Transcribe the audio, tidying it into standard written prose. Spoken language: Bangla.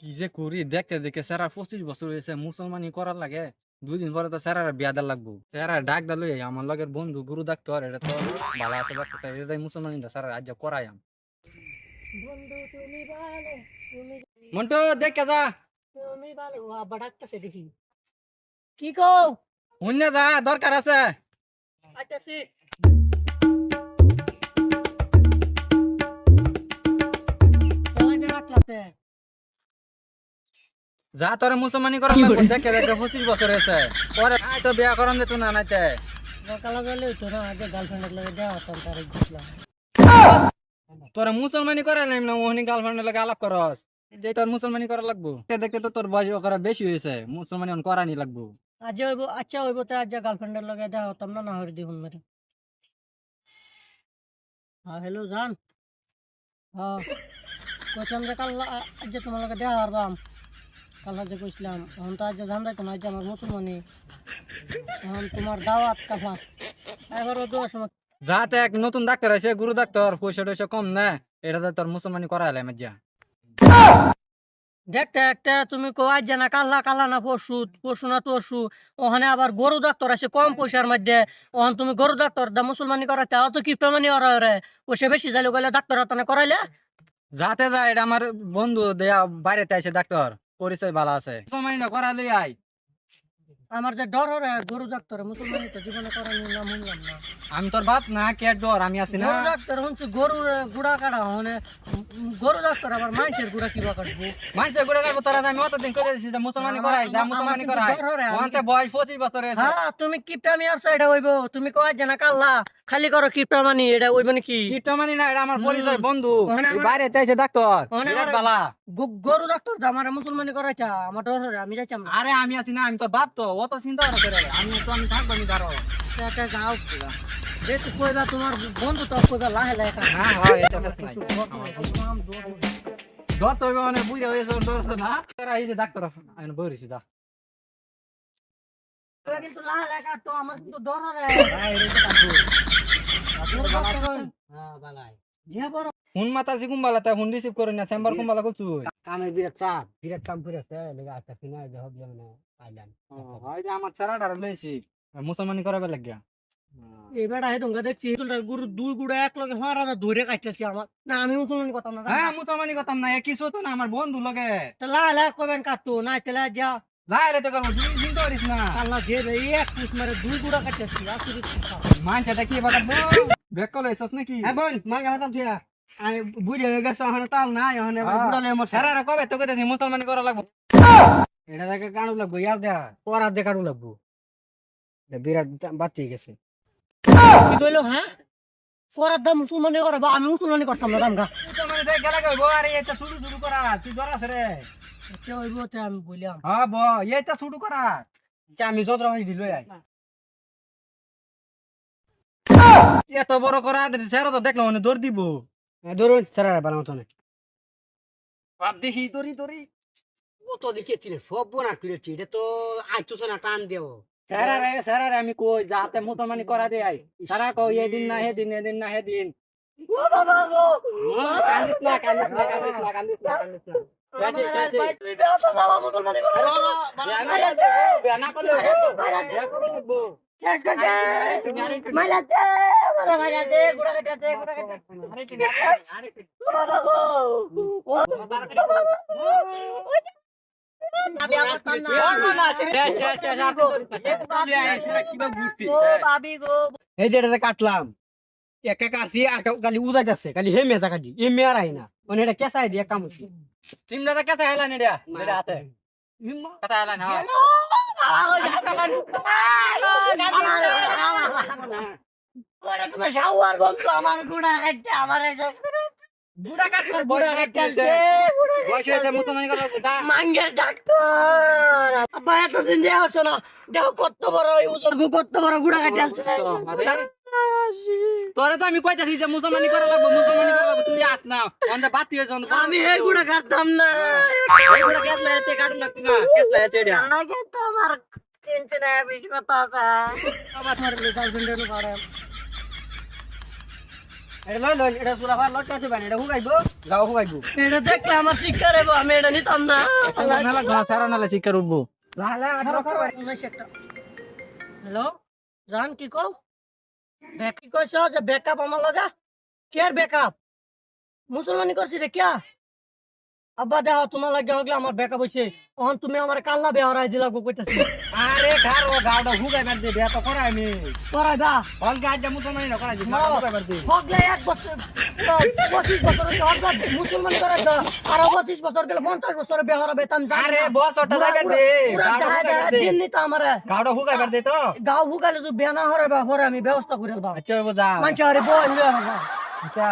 কি যে করি দেখতে দেখে স্যার 25 বছর হয়েছে মুসলমানি করার লাগে 2 দিন পরে তো স্যার বিয়া দেওয়ার লাগবো স্যার ডাক দিল আমার লগের বন্ধু গুরু ডাক্তার এটা তো ভালো আছে ব্যাপারটা এটাই মুসলমানি স্যার আজ করাই বন্ধু তুমি ভালো তুমি মন্টু দেখে যা তুমি ভালো আব্বা ডাকতেছে দেখি কি কও শুনে যা দরকার আছে আইতাছি কেলাকে রাখলাতে যা তোর মুসলমানি করার লাগবো দেখে দেখে 25 বছর হয়েছে পরে আই তো বিয়া করান যেত না নাইতে কালা গেলে তো না আগে গার্লফ্রেন্ডের লাগে দেওয়া হতাম তারিখ দিলাম তোরা মুসলমানি করে নাই না ওহনি গার্লফ্রেন্ডের লাগে আলাপ করস যে তোর মুসলমানি করা লাগবো দেখতে দেখতে তো তোর বয়স করা বেশি হয়েছে মুসলমানি এখন করানি লাগবো আজ হইব আচ্ছা হইব তো আজ গার্লফ্রেন্ডের লাগে দেওয়া হতাম না না হরে দিহুন মেরে হ্যাঁ হ্যালো জান হ্যাঁ কইছিলাম যে কাল আজ তোমার লাগে দেওয়া হারবাম কাল যে কইছিলাম এখন তো আজ জান যাইতো না আজ আমার মুসলমানি এখন তোমার দাওয়াত কাফা এবারও দোয়ার সময় যাতে এক নতুন ডাক্তার আছে গুরু ডাক্তার পয়সা টয়সা কম না এটা তোর মুসলমানি করাইলে মজ্জা দেখতে একটা তুমি কো আজ জানা কাল্লা কাল্লা না পরশু পরশু না তরশু ওখানে আবার গরু ডাক্তার আছে কম পয়সার মধ্যে ওখানে তুমি গরু ডাক্তার দা মুসলমানি করাইতে অত কি প্রমাণি ওরে পয়সা বেশি যাইলে গেলে ডাক্তার হাতানে করাইলে যাতে যা এটা আমার বন্ধু দেয়া বাইরেতে আছে ডাক্তার পরিচয় ভালো আছে মুসলমানি না করাইলে আই আমার যে ডর রে গরু ডাক্তার মুসলমানি তো জীবনে করানি না শুনলাম না আমি তোর বাপ না কে ডর আমি আছি না গরু ডাক্তার হচ্ছে গরুর গুড়া কাটা মানে গরু ডাক্তার আবার মানুষের গুড়া কিবা কাটবো মানুষের গুড়া কাটবো তোরা আমি অতদিন করে দিছি যে মুসলমানি করাই যা মুসলমানি করাই ওখানে বয়স 25 বছর হয়েছে হ্যাঁ তুমি কিপটামি আর সাইড হইব তুমি কো আজ জানা কাল্লা খালি করো কিপটামানি এটা হইব নাকি কিটমানি না এটা আমার পরিচয় বন্ধু ওখানে আমার- বাইরেতে আছে ডাক্তার ওখানে বিরাট আমার- বালা গরু ডাক্তার দা আমার মুসলমানি করাইতা আমার ডর রে আমি যাইতাম না আরে আমি আছি না আমি তোর বাপ তো অত চিন্তা করে আমি তো আমি থাকবো আমি ধরো একটা যাও যেহেতু কইবা তোমার বন্ধু তো কইবা লাহে লাহে কাজ হ্যাঁ হয় এটা নাই যত হইবে মানে বুঝে হয়েছে ডরছ না তোরা এই যে ডাক্তার আমি বইরিছি দা কিন্তু লাহে লাহে কাজ তো আমার কিন্তু ডর রে হ্যাঁ এই যে কাটবো হ্যাঁ বালাই যে বড় হুন মাতার জি কুম্বালাতে হুন রিসিভ করে না চেম্বার কুম্বালা কইছু কামে বিরাট চাপ বিরাট কাম করেছে লেগা আসছে না যে হবে মানে আইলাম হয় যে আমার চারাটার লইছি মুসলমানি করাবে লাগিয়া এবারে আই দঙ্গা দেখছি চুলটার গুরু দুই গুড়া এক লগে হারা ধরে কাটতেছি আমার না আমি মুসলমানি কথা না হ্যাঁ মুসলমানি করতাম না একই তো না আমার বন্ধু লগে তো লাহে লাহে কবেন কাটতো না তেলে যা লাইলে তো করবো তুই চিন্তা করিস না আল্লাহ যে রে এক পুষ মারে দুই গুড়া কাটতেছি আসলে মানছেটা কি বাগাবো বেক কল এসছ নাকি হ্যাঁ বোন মাঙ্গা হাতাল থিয়া আমি বুঝে গেছে ওখানে তাল নাই ওখানে বুড়ালে আমার সারা কবে তো কইতেছি মুসলমানি করা লাগবো এটা দেখে কানু লাগবো ইয়ার দেয়া পরার দিয়ে কানু লাগবো বিরাট বাচ্চি গেছে কি কইলো হ্যাঁ পরার দাম মুসলমানি করে বা আমি মুসলমানি করতাম না দাম গা মুসলমানি দেখ গেলা কইবো আরে এটা শুরু শুরু করা তুই ডরাস রে আচ্ছা ওইব তে আমি বললাম হ্যাঁ ব এইটা শুরু করা আচ্ছা আমি যত রাখি দিল আই এত বড় করা সেরা তো দেখলাম মানে দৌড় দিব ধরুন সারা বানাও তো না বাপ দেখি দড়ি দড়ি ও তো দেখেছি রে সব বনা করেছি এটা তো আইতো না টান দেব সেরা রে আমি কই যাতে মুসলমানি করা দে আই সারা কই এদিন না হেদিন এদিন না হেদিন ও বাবা গো কান্দিস না কান্দিস না কান্দিস না কান্দিস না কান্দিস না বেনা করলে এই যে এটা কাটলাম একটা কাটছি আর খালি উদা যাচ্ছে খালি হে মেজা কাটি এ মেয়ার আই না মানে এটা কেসাই দিয়ে কাম হচ্ছে তিনটা তো কেসা হেলা নিডিয়া এটা হাতে কথা হেলা না তুমি শাওয়ার বন্ধু আমার গুড়া একটা আমার বুড়া কাটছে বুড়া কাটছে বয়স হয়েছে মুসলমানি করা যা মাঙ্গের ডাক্তার আব্বা এতদিন দেয়া হচ্ছে না দেখো কত বড় কত বড় গুড়া কাটছে তোরে তো আমি কইতাছি যে মুসলমানি করা লাগবো তুই আস না অন্ধে বাতি হয়েছে আমি এই গুড়া কাটতাম না এই গুড়া কেসলা এতে কাটুন লাগতো না কেসলা এতে এটা আমাকে তো আমার চিনচিনা বেশি কথা আছে আবার তোমার গার্লফ্রেন্ডের পারে এটা লই লই এটা সুরা ভাত লটকা দিবেন এটা হুগাইবো গাও হুগাইবো এটা দেখলে আমার শিক্ষা রে আমি এটা নিতাম না না লাগবো না স্যার নালে শিক্ষার উঠবো লালা 18 করবারে হ্যালো জান কি কও ব্যাক কি কইছ যে ব্যাকআপ আমার লাগা কে আর ব্যাকআপ মুসলমানি করছি রে কিয়া আব্বা দেখো তোমার লাগে হগলে আমার ব্যাকআপ হইছে অন তুমি আমার কাল্লা বেহরাই দিলা গো কইতাছি আরে খারো গাওটা হুগাইবার দে বিয়া তো করাই আমি করাইবা হল গাজ জামু তো মানি না করাই দি গাওটা হুগাইবার দে হগলে 1 বছর 25 বছর হগলে মুসলমান করে দাও আর 25 বছর গেলে 50 বছর বেহরাবে তাম জানি আরে বস ওটা যাবে দে গাওটা হুগাইবার দে দিন নিতা আমারে গাওটা হুগাইবার দে তো গাও হুগালে তো বেনা হরাইবা পরে আমি ব্যবস্থা করে দেব আচ্ছা বাবু যা মানছে আরে বল আচ্ছা